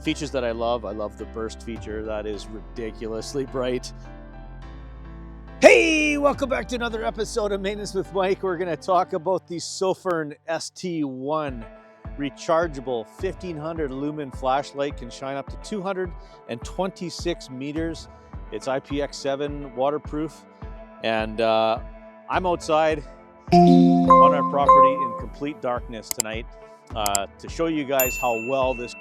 Features that I love the burst feature. That is ridiculously bright. Hey, welcome back to another episode of Maintenance with Mike. We're going to talk about the SOFIRN ST1 rechargeable 1500 lumen flashlight. Can shine up to 226 meters. It's IPX7 waterproof, and I'm outside on our property in complete darkness tonight to show you guys how well this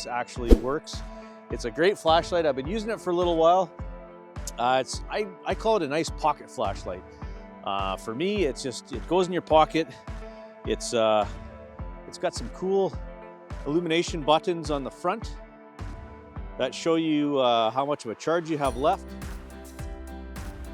actually works. It's a great flashlight. I've been using it for a little while. I call it a nice pocket flashlight. For me, it goes in your pocket. It's got some cool illumination buttons on the front that show you how much of a charge you have left.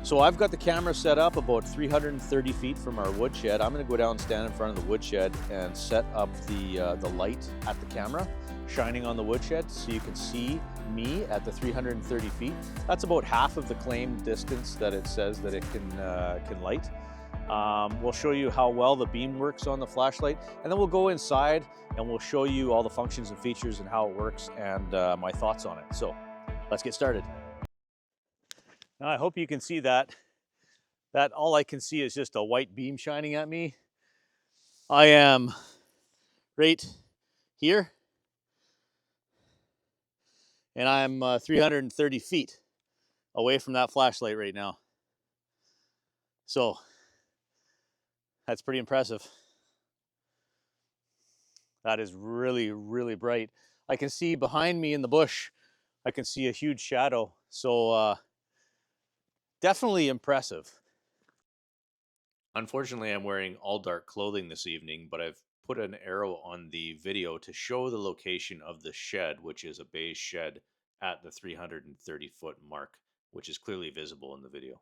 So I've got the camera set up about 330 feet from our woodshed. I'm going to go down and stand in front of the woodshed and set up the light at the camera, shining on the woodshed, so you can see me at the 330 feet. That's about half of the claimed distance that it says that it can light. We'll show you how well the beam works on the flashlight, and then we'll go inside and we'll show you all the functions and features and how it works and my thoughts on it. So let's get started. Now I hope you can see that all I can see is just a white beam shining at me. I am right here, and I'm 330 feet away from that flashlight right now. So that's pretty impressive. That is really, really bright. I can see behind me in the bush, I can see a huge shadow. So definitely impressive. Unfortunately, I'm wearing all dark clothing this evening, but I've put an arrow on the video to show the location of the shed, which is a beige shed at the 330 foot mark, which is clearly visible in the video.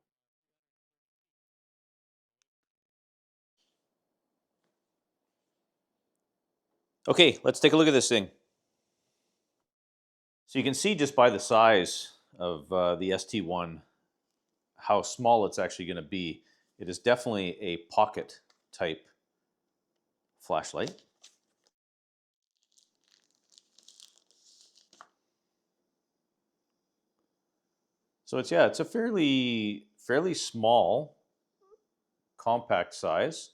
Okay, let's take a look at this thing. So you can see just by the size of the ST1 how small it's actually going to be. It is definitely a pocket type flashlight. So it's a fairly small, compact size.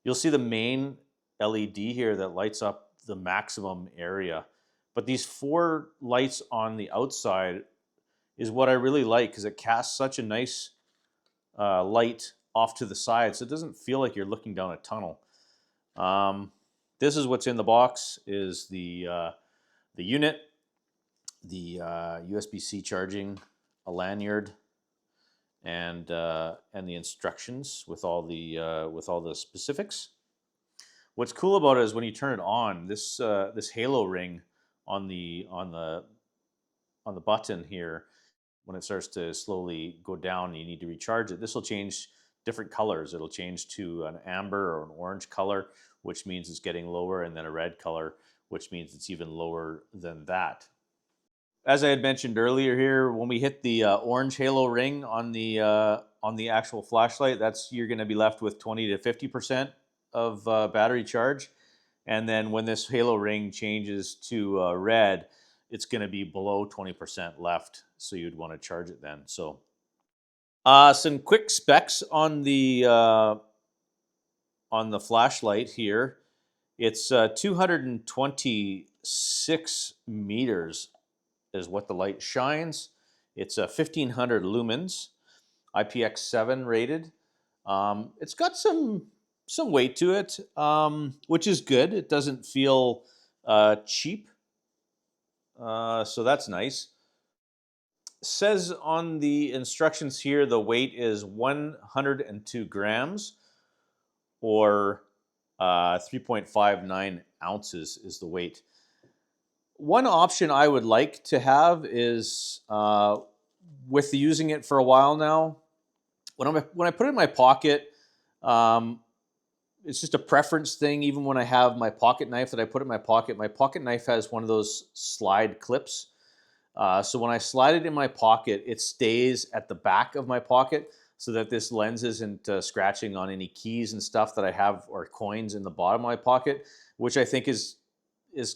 You'll see the main LED here that lights up the maximum area, but these 4 lights on the outside is what I really like, because it casts such a nice light off to the side, so it doesn't feel like you're looking down a tunnel. This is what's in the box: is the unit, the USB-C charging, a lanyard, and the instructions with all the specifics. What's cool about it is when you turn it on, this halo ring on the button here, when it starts to slowly go down, you need to recharge it. This will change different colors. It'll change to an amber or an orange color, which means it's getting lower, and then a red color, which means it's even lower than that. As I had mentioned earlier here, when we hit the orange halo ring on the actual flashlight, you're going to be left with 20 to 50% of battery charge. And then when this halo ring changes to red, it's going to be below 20% left, so you'd want to charge it then. So, some quick specs on the flashlight here. It's 226 meters is what the light shines. It's 1500 lumens, IPX7 rated. It's got some weight to it, which is good. It doesn't feel cheap. So that's nice. Says on the instructions here the weight is 102 grams, or 3.59 ounces is the weight. One option I would like to have is, with using it for a while now, when I put it in my pocket, it's just a preference thing. Even when I have my pocket knife that I put in my pocket knife has one of those slide clips. So when I slide it in my pocket, it stays at the back of my pocket, so that this lens isn't scratching on any keys and stuff that I have, or coins in the bottom of my pocket, which I think is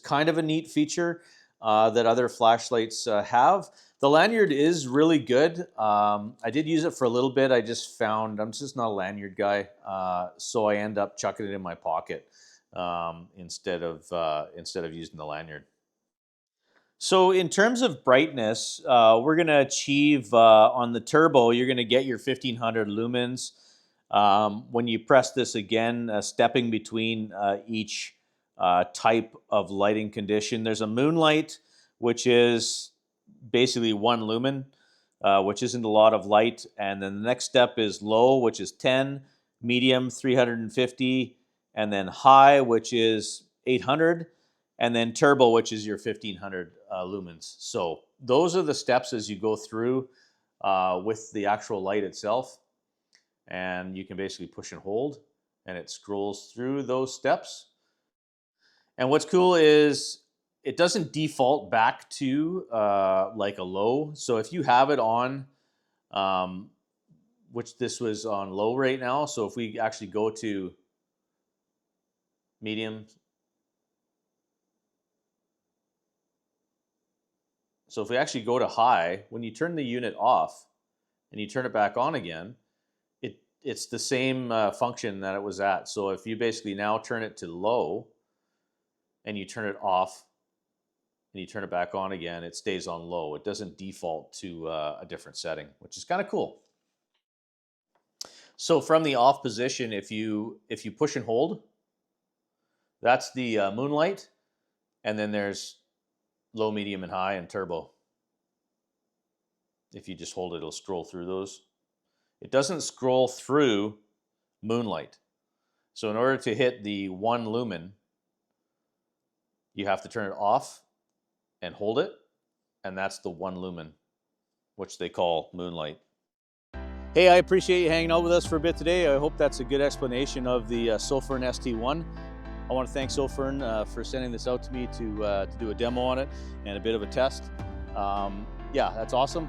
kind of a neat feature. that other flashlights have. The lanyard is really good. I did use it for a little bit. I just found I'm just not a lanyard guy, so I end up chucking it in my pocket instead of using the lanyard. So in terms of brightness, we're going to achieve on the turbo, you're going to get your 1500 lumens. When you press this again, stepping between each type of lighting condition, there's a moonlight, which is basically 1 lumen, which isn't a lot of light. And then the next step is low, which is 10, medium 350, and then high, which is 800. And then turbo, which is your 1500 lumens. So those are the steps as you go through with the actual light itself. And you can basically push and hold, and it scrolls through those steps. And what's cool is it doesn't default back to like a low. So if you have it on, which this was on low right now. So if we actually go to medium, so if we actually go to high, when you turn the unit off and you turn it back on again, it's the same function that it was at. So if you basically now turn it to low and you turn it off and you turn it back on again, it stays on low. It doesn't default to a different setting, which is kind of cool. So from the off position, if you push and hold, that's the moonlight, and then there's low, medium, and high, and turbo. If you just hold it, it'll scroll through those. It doesn't scroll through moonlight. So in order to hit the 1 lumen, you have to turn it off and hold it, and that's the 1 lumen, which they call moonlight. Hey, I appreciate you hanging out with us for a bit today. I hope that's a good explanation of the SOFIRN ST1. I want to thank SOFIRN for sending this out to me to do a demo on it and a bit of a test. Yeah, that's awesome.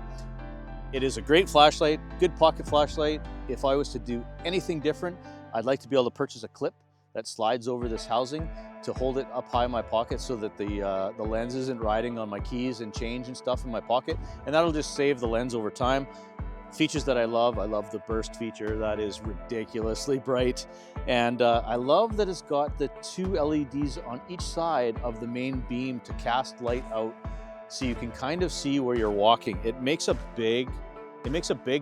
It is a great flashlight, good pocket flashlight. If I was to do anything different, I'd like to be able to purchase a clip that slides over this housing to hold it up high in my pocket so that the lens isn't riding on my keys and change and stuff in my pocket, and that'll just save the lens over time. Features that I love the burst feature. That is ridiculously bright, and I love that it's got the 2 LEDs on each side of the main beam to cast light out, so you can kind of see where you're walking. It makes a big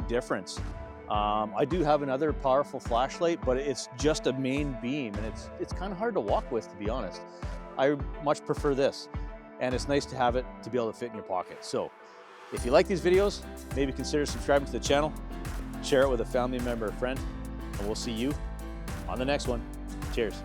difference. I do have another powerful flashlight, but it's just a main beam, and it's kind of hard to walk with, to be honest. I much prefer this, and it's nice to have it to be able to fit in your pocket. So if you like these videos, maybe consider subscribing to the channel, share it with a family member or friend, and we'll see you on the next one. Cheers.